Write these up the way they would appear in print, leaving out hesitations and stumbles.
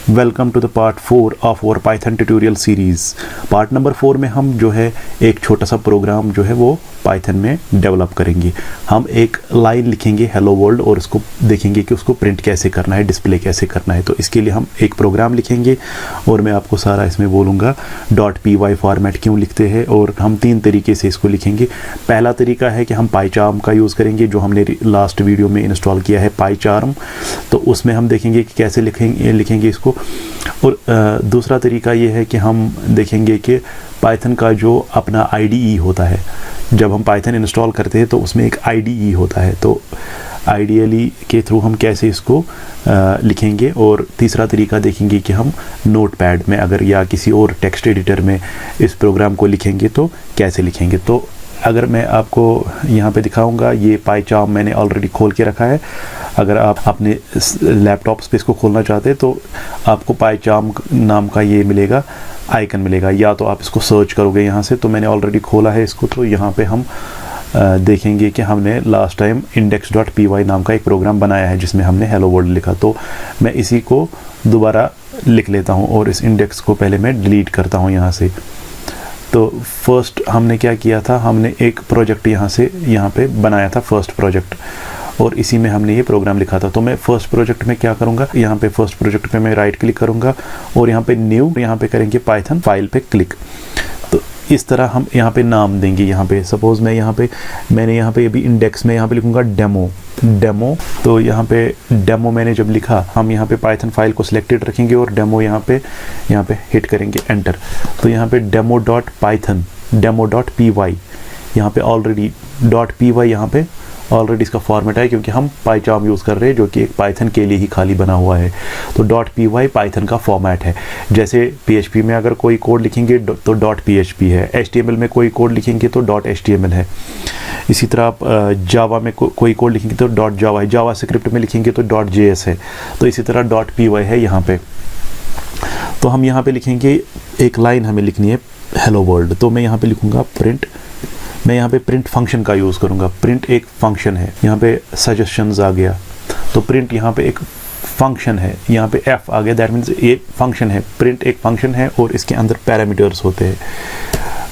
Welcome to the part 4 of our Python tutorial series. Part number 4 में हम जो है एक छोटा सा प्रोग्राम जो है वो पाइथन में डेवलप करेंगे। हम एक लाइन लिखेंगे हेलो वर्ल्ड और उसको देखेंगे कि उसको प्रिंट कैसे करना है, डिस्प्ले कैसे करना है। तो इसके लिए हम एक प्रोग्राम लिखेंगे और मैं आपको सारा इसमें बोलूँगा .py फॉर्मेट क्यों लिखते हैं, और हम 3 तरीके से इसको लिखेंगे। पहला तरीका है कि हम पाईचार्म का यूज़ करेंगे, जो हमने लास्ट वीडियो में इंस्टॉल किया है पाईचार्म। तो उसमें हम देखेंगे कि कैसे लिखेंगे इसको। और दूसरा तरीका ये है कि हम देखेंगे कि पाइथन का जो अपना IDE होता है, जब हम पाइथन इंस्टॉल करते हैं तो उसमें एक IDE होता है, तो IDE के थ्रू हम कैसे इसको लिखेंगे। और तीसरा तरीका देखेंगे कि हम नोटपैड में अगर या किसी और टेक्स्ट एडिटर में इस प्रोग्राम को लिखेंगे तो कैसे लिखेंगे। तो अगर मैं आपको यहाँ पे दिखाऊंगा, ये पाईचार्म मैंने ऑलरेडी खोल के रखा है। अगर आप अपने लैपटॉप पे इसको खोलना चाहते हैं तो आपको पाईचार्म नाम का ये मिलेगा, आइकन मिलेगा, या तो आप इसको सर्च करोगे यहाँ से। तो मैंने ऑलरेडी खोला है इसको, तो यहाँ पे हम देखेंगे कि हमने लास्ट टाइम index.py नाम का एक प्रोग्राम बनाया है जिसमें हमने हेलो वर्ल्ड लिखा। तो मैं इसी को दोबारा लिख लेता हूँ और इस इंडेक्स को पहले मैं डिलीट करता हूँ यहाँ से। तो फर्स्ट हमने क्या किया था, हमने एक प्रोजेक्ट यहाँ पे बनाया था, फर्स्ट प्रोजेक्ट, और इसी में हमने ये प्रोग्राम लिखा था। तो मैं फर्स्ट प्रोजेक्ट में क्या करूँगा, यहाँ पे फर्स्ट प्रोजेक्ट पे मैं राइट क्लिक करूँगा और यहाँ पे न्यू, यहाँ पे करेंगे पाइथन, फाइल पे क्लिक। तो इस तरह हम यहाँ पे नाम देंगे। यहाँ पे सपोज़ मैंने यहाँ पे अभी इंडेक्स में यहाँ पे लिखूँगा डेमो। तो यहाँ पे डेमो मैंने जब लिखा, हम यहाँ पे पाइथन फाइल को सिलेक्टेड रखेंगे और डेमो यहाँ पे हिट करेंगे एंटर। तो यहाँ पे demo.python, demo.py यहाँ पे ऑलरेडी .py यहाँ पे ऑलरेडी इसका फॉर्मेट है, क्योंकि हम पाईचार्म यूज़ कर रहे हैं जो कि एक पाइथन के लिए ही खाली बना हुआ है। तो .py पाइथन का फॉर्मेट है। जैसे PHP में अगर कोई कोड लिखेंगे तो .php है, HTML में कोई कोड लिखेंगे तो .html है। इसी तरह आप जावा में कोई कोड लिखेंगे तो .java है, जावा स्क्रिप्ट में लिखेंगे तो .js है। तो इसी तरह .py है यहाँ पे। तो हम यहाँ पे लिखेंगे, एक लाइन हमें लिखनी है हेलो वर्ल्ड। तो मैं यहाँ पे लिखूँगा प्रिंट, मैं यहाँ पे प्रिंट फंक्शन का यूज़ करूँगा। प्रिंट एक फंक्शन है, यहाँ पे सजेशंस आ गया, तो प्रिंट यहाँ पे एक फंक्शन है, यहाँ पे f आ गया, दैट मीन्स ये फंक्शन है। प्रिंट एक फंक्शन है और इसके अंदर पैरामीटर्स होते हैं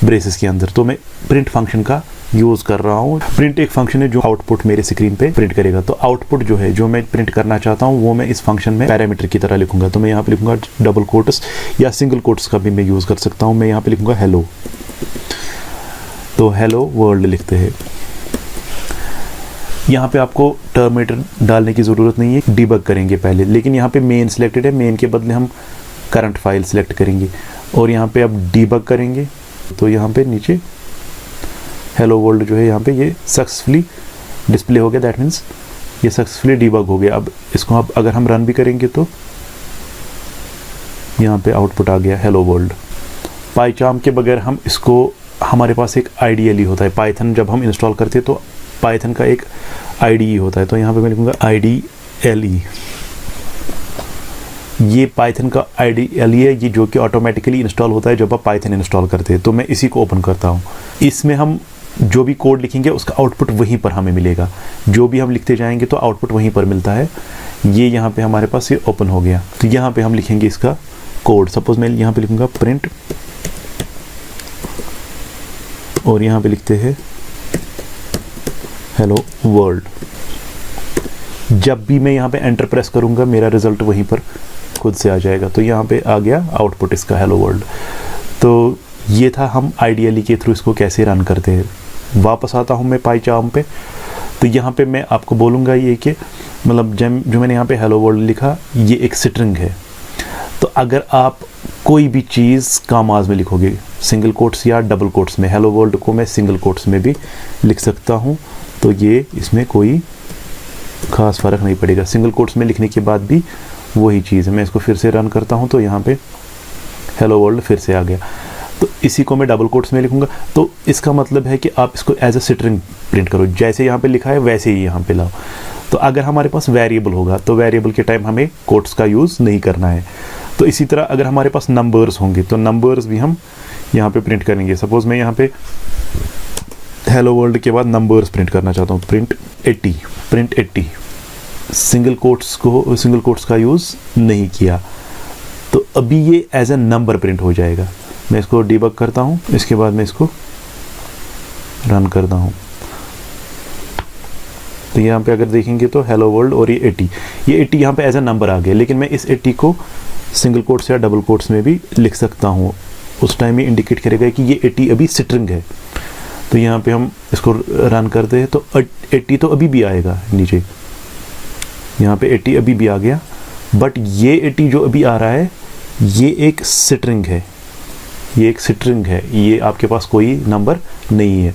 ब्रेसेस के अंदर। तो मैं प्रिंट फंक्शन का यूज़ कर रहा हूँ। प्रिंट एक फंक्शन है जो आउटपुट मेरे स्क्रीन पे प्रिंट करेगा। तो आउटपुट जो है, जो मैं प्रिंट करना चाहता हूँ, वो मैं इस फंक्शन में पैरामीटर की तरह लिखूंगा। तो मैं यहाँ पे लिखूंगा डबल कोट्स या सिंगल कोट्स का भी मैं यूज़ कर सकता हूँ। मैं यहाँ पे लिखूंगा हेलो, तो हेलो वर्ल्ड लिखते हैं। यहाँ पे आपको टर्मिनेटर डालने की ज़रूरत नहीं है, डिबग करेंगे पहले। लेकिन यहाँ पे मेन सिलेक्टेड है, मेन के बदले हम करंट फाइल सिलेक्ट करेंगे और यहाँ पे अब डिबग करेंगे। तो यहाँ पे नीचे हेलो वर्ल्ड जो है यहाँ पे ये सक्सेसफुली डिस्प्ले हो गया, दैट मीन्स ये सक्सेसफुली डिबग हो गया। अब इसको अब अगर हम रन भी करेंगे तो यहाँ पे आउटपुट आ गया हेलो वर्ल्ड। पाईचार्म के बगैर हम इसको, हमारे पास एक IDE होता है। पाइथन जब हम इंस्टॉल करते हैं तो पाइथन का एक IDE होता है। तो यहाँ पे मैं लिखूँगा IDLE। ये पाइथन का IDLE है, ये जो कि ऑटोमेटिकली इंस्टॉल होता है जब आप पाइथन इंस्टॉल करते हैं। तो मैं इसी को ओपन करता हूँ। इसमें हम जो भी कोड लिखेंगे उसका आउटपुट वहीं पर हमें मिलेगा। जो भी हम लिखते जाएंगे तो आउटपुट वहीं पर मिलता है। ये यहाँ पे हमारे पास ये ओपन हो गया। तो यहाँ पे हम लिखेंगे इसका कोड। सपोज मैं यहाँ पे लिखूँगा प्रिंट और यहाँ पे लिखते हैं हेलो वर्ल्ड। जब भी मैं यहाँ पे एंटर प्रेस करूँगा मेरा रिजल्ट वहीं पर खुद से आ जाएगा। तो यहाँ पे आ गया आउटपुट इसका हेलो वर्ल्ड। तो ये था हम IDLE के थ्रू इसको कैसे रन करते हैं। वापस आता हूँ मैं पाईचार्म पे। तो यहाँ पे मैं आपको बोलूँगा ये कि मतलब जो मैंने यहाँ पे हेलो वर्ल्ड लिखा, ये एक स्ट्रिंग है। तो अगर आप कोई भी चीज़ कामाज में लिखोगे, सिंगल कोट्स या डबल कोट्स में, हेलो वर्ल्ड को मैं सिंगल कोट्स में भी लिख सकता हूँ, तो ये इसमें कोई ख़ास फ़र्क नहीं पड़ेगा। सिंगल कोट्स में लिखने के बाद भी वही चीज़ है। मैं इसको फिर से रन करता हूँ तो यहाँ पे हेलो वर्ल्ड फिर से आ गया। तो इसी को मैं डबल कोट्स में लिखूँगा। तो इसका मतलब है कि आप इसको एज अ स्ट्रिंग प्रिंट करो, जैसे यहाँ पे लिखा है वैसे ही यहाँ पे लाओ। तो अगर हमारे पास वेरिएबल होगा तो वेरिएबल के टाइम हमें कोट्स का यूज़ नहीं करना है। तो इसी तरह अगर हमारे पास नंबर्स होंगे तो नंबर्स भी हम यहाँ पे प्रिंट करेंगे। सपोज़ मैं यहाँ पे हेलो वर्ल्ड के बाद नंबर्स प्रिंट करना चाहता हूँ, प्रिंट 80। सिंगल कोट्स का यूज़ नहीं किया। अभी ये एज ए नंबर प्रिंट हो जाएगा। मैं इसको डिबग करता हूँ, इसके बाद मैं इसको रन करता हूँ। तो यहाँ पे अगर देखेंगे तो हेलो वर्ल्ड और ये 80 यहाँ पे एज ए नंबर आ गया, लेकिन मैं इस 80 को सिंगल कोट्स या डबल कोट्स में भी लिख सकता हूँ। उस टाइम ये इंडिकेट करेगा कि ये 80 अभी स्ट्रिंग है। तो यहाँ पे हम इसको रन करते हैं तो 80 तो अभी भी आएगा नीचे, यहाँ पे 80 अभी भी आ गया, बट ये 80 जो अभी आ रहा है ये एक स्ट्रिंग है, ये एक स्ट्रिंग है, ये आपके पास कोई नंबर नहीं है।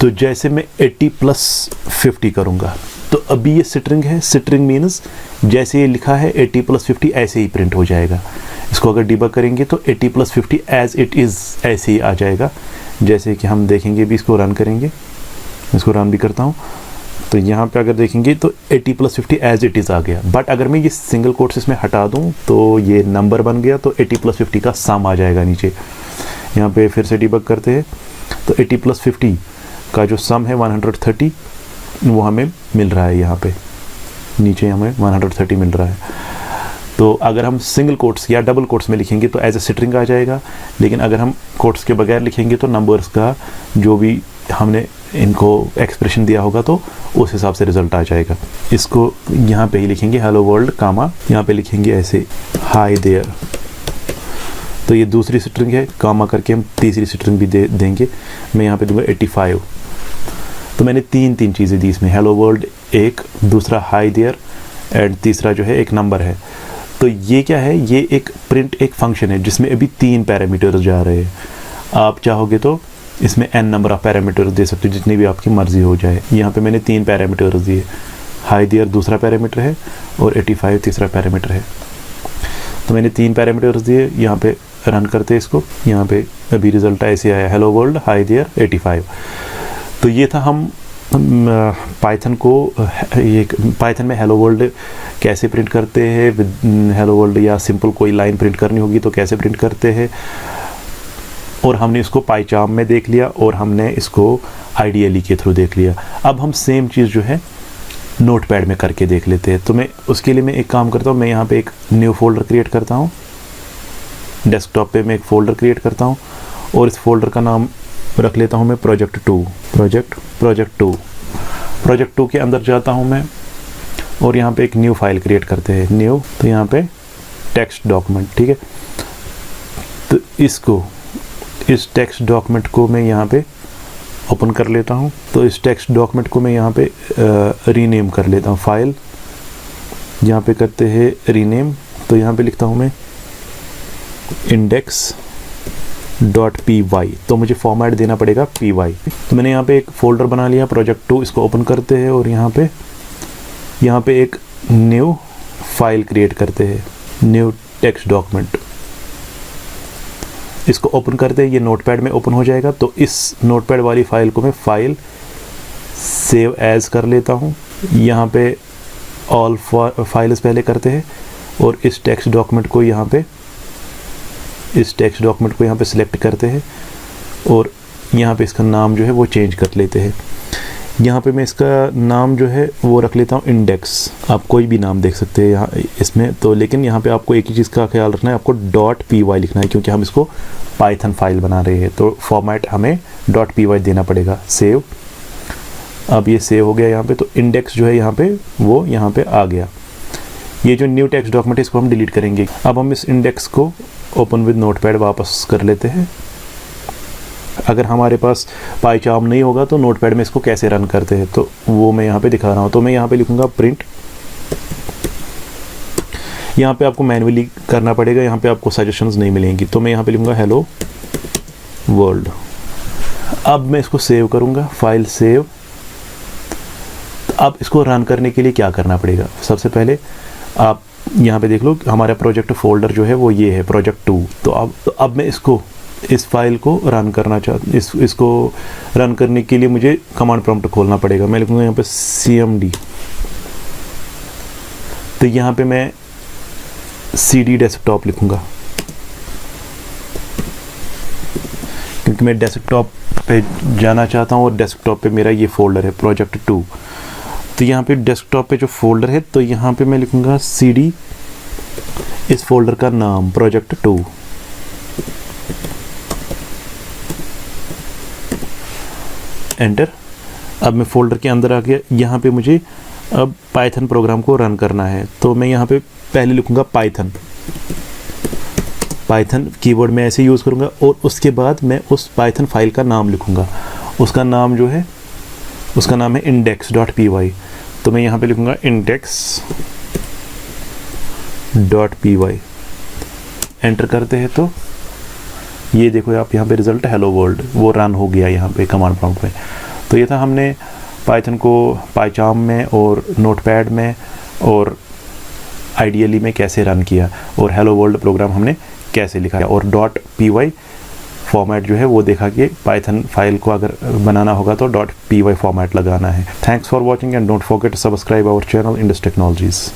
तो जैसे मैं 80 प्लस 50 करूँगा तो अभी ये स्ट्रिंग है। स्ट्रिंग मीन्स जैसे ये लिखा है 80 प्लस 50 ऐसे ही प्रिंट हो जाएगा। इसको अगर डिबग करेंगे तो 80 प्लस 50 एज इट इज़ ऐसे ही आ जाएगा। जैसे कि हम देखेंगे भी, इसको रन करेंगे, इसको रन भी करता हूँ, तो यहाँ पे अगर देखेंगे तो 80 प्लस 50 एज इट इज़ आ गया। बट अगर मैं ये सिंगल कोट्स इसमें हटा दूँ तो ये नंबर बन गया, तो 80 प्लस 50 का सम आ जाएगा नीचे। यहाँ पे फिर से डिबग करते हैं तो 80 प्लस 50 का जो सम है 130 वो हमें मिल रहा है, यहाँ पे नीचे हमें 130 मिल रहा है। तो अगर हम सिंगल कोट्स या डबल कोट्स में लिखेंगे तो एज ए स्ट्रिंग आ जाएगा, लेकिन अगर हम कोट्स के बगैर लिखेंगे तो नंबर्स का जो भी हमने इनको एक्सप्रेशन दिया होगा तो उस हिसाब से रिजल्ट आ जाएगा। इसको यहाँ पे ही लिखेंगे हेलो वर्ल्ड कामा, यहाँ पे लिखेंगे ऐसे हाय देयर, तो ये दूसरी स्ट्रिंग है, कामा करके हम तीसरी स्ट्रिंग भी देंगे। मैं यहाँ पे दूंगा 85। तो मैंने तीन चीज़ें दी इसमें, हेलो वर्ल्ड एक, दूसरा हाई देयर एंड तीसरा जो है एक नंबर है। तो ये क्या है, ये एक प्रिंट एक फंक्शन है जिसमें अभी 3 पैरामीटर्स जा रहे हैं। आप चाहोगे तो इसमें n number of parameters they सकते हो, जितनी भी आपकी मर्जी हो जाए। यहाँ पे मैंने 3 पैरामीटर्स दिए, हाई देयर दूसरा पैरामीटर है और 85 तीसरा पैरामीटर है। तो मैंने 3 पैरामीटर्स दिए, यहाँ पे रन करते इसको, यहाँ पे अभी रिजल्ट ऐसे आया हेलो वर्ल्ड हाई देयर 85। तो ये था हम पाइथन को, पाइथन में हेलो वर्ल्ड कैसे प्रिंट करते हैं, विद हेलो वर्ल्ड या सिंपल कोई लाइन प्रिंट करनी होगी तो कैसे प्रिंट करते हैं। और हमने इसको पाइचार्म में देख लिया और हमने इसको आईडीएलई के थ्रू देख लिया। अब हम सेम चीज़ जो है नोटपैड में करके देख लेते हैं। तो मैं उसके लिए मैं एक काम करता हूँ, मैं यहाँ पे एक न्यू फोल्डर क्रिएट करता हूँ, डेस्कटॉप पे मैं एक फ़ोल्डर क्रिएट करता हूँ और इस फोल्डर का नाम रख लेता हूँ मैं प्रोजेक्ट 2 के अंदर जाता हूँ मैं और यहाँ पे एक न्यू फाइल क्रिएट करते हैं, न्यू, तो यहाँ पे टेक्स्ट डॉक्यूमेंट, ठीक है। तो इस टेक्स्ट डॉक्यूमेंट को मैं यहाँ पे ओपन कर लेता हूँ। तो इस टेक्स्ट डॉक्यूमेंट को मैं यहाँ पे रीनेम कर लेता हूँ, फाइल यहाँ पे करते हैं रीनेम। तो यहाँ पे लिखता हूँ मैं index.py, तो मुझे फॉर्मेट देना पड़ेगा py। तो मैंने यहाँ पे एक फ़ोल्डर बना लिया प्रोजेक्ट 2, इसको ओपन करते हैं और यहाँ पे एक न्यू फाइल क्रिएट करते हैं, न्यू टेक्स्ट डॉक्यूमेंट। इसको ओपन करते हैं, ये नोटपैड में ओपन हो जाएगा। तो इस नोटपैड वाली फाइल को मैं फाइल सेव एज कर लेता हूँ। यहाँ पे ऑल फाइल्स पहले करते हैं और इस टेक्स्ट डॉक्यूमेंट को यहाँ पे सिलेक्ट करते हैं और यहाँ पे इसका नाम जो है वो चेंज कर लेते हैं। यहाँ पे मैं इसका नाम जो है वो रख लेता हूँ इंडेक्स। आप कोई भी नाम देख सकते हैं यहाँ इसमें, तो लेकिन यहाँ पे आपको एक ही चीज़ का ख्याल रखना है, आपको .py लिखना है क्योंकि हम इसको पाइथन फाइल बना रहे हैं। तो फॉर्मेट हमें .py देना पड़ेगा। सेव, अब ये सेव हो गया यहाँ पे। तो इंडेक्स जो है यहाँ पे वो यहाँ पे आ गया। ये जो न्यू टेक्स्ट डॉक्यूमेंट है इसको हम डिलीट करेंगे। अब हम इस इंडेक्स को ओपन विद नोटपैड वापस कर लेते हैं। अगर हमारे पास पाइचार्म नहीं होगा तो नोटपैड में इसको कैसे रन करते हैं तो वो मैं यहाँ पे दिखा रहा हूँ। तो मैं यहाँ पे लिखूँगा प्रिंट, यहाँ पे आपको मैन्युअली करना पड़ेगा, यहाँ पे आपको सजेशंस नहीं मिलेंगी। तो मैं यहाँ पे लिखूँगा हेलो वर्ल्ड। अब मैं इसको सेव करूँगा, फाइल सेव। अब इसको रन करने के लिए क्या करना पड़ेगा, सबसे पहले आप यहाँ पे देख लो हमारा प्रोजेक्ट फोल्डर जो है वो ये है प्रोजेक्ट 2। तो अब मैं इस फाइल को रन करना इसको रन करने के लिए मुझे कमांड प्रॉम्प्ट खोलना पड़ेगा। मैं लिखूँगा यहाँ पे cmd। तो यहाँ पे मैं cd डेस्कटॉप लिखूँगा क्योंकि मैं डेस्कटॉप पे जाना चाहता हूँ और डेस्कटॉप पे मेरा ये फोल्डर है प्रोजेक्ट 2। तो यहाँ पे डेस्कटॉप पे जो फोल्डर है तो यहाँ पे मैं लिखूँगा cd इस फोल्डर का नाम प्रोजेक्ट 2, एंटर। अब मैं फोल्डर के अंदर आ गया। यहाँ पे मुझे अब पाइथन प्रोग्राम को रन करना है, तो मैं यहाँ पे पहले लिखूँगा पाइथन। पाइथन कीवर्ड में ऐसे यूज़ करूँगा और उसके बाद मैं उस पाइथन फाइल का नाम लिखूँगा। उसका नाम जो है, उसका नाम है index.py। तो मैं यहाँ पे लिखूँगा index.py। एंटर करते हैं तो ये देखो आप यहाँ पे रिज़ल्ट हेलो वर्ल्ड वो रन हो गया यहाँ पे कमांड प्रॉम्प्ट में। तो ये था हमने पाइथन को पाइचार्म में और नोटपैड में और आइडियली में कैसे रन किया, और हेलो वर्ल्ड प्रोग्राम हमने कैसे लिखा है, और .py फॉर्मेट जो है वो देखा कि पाइथन फाइल को अगर बनाना होगा तो .py फॉर्मेट लगाना है। Thanks for watching and don't forget to subscribe our channel Indus technologies.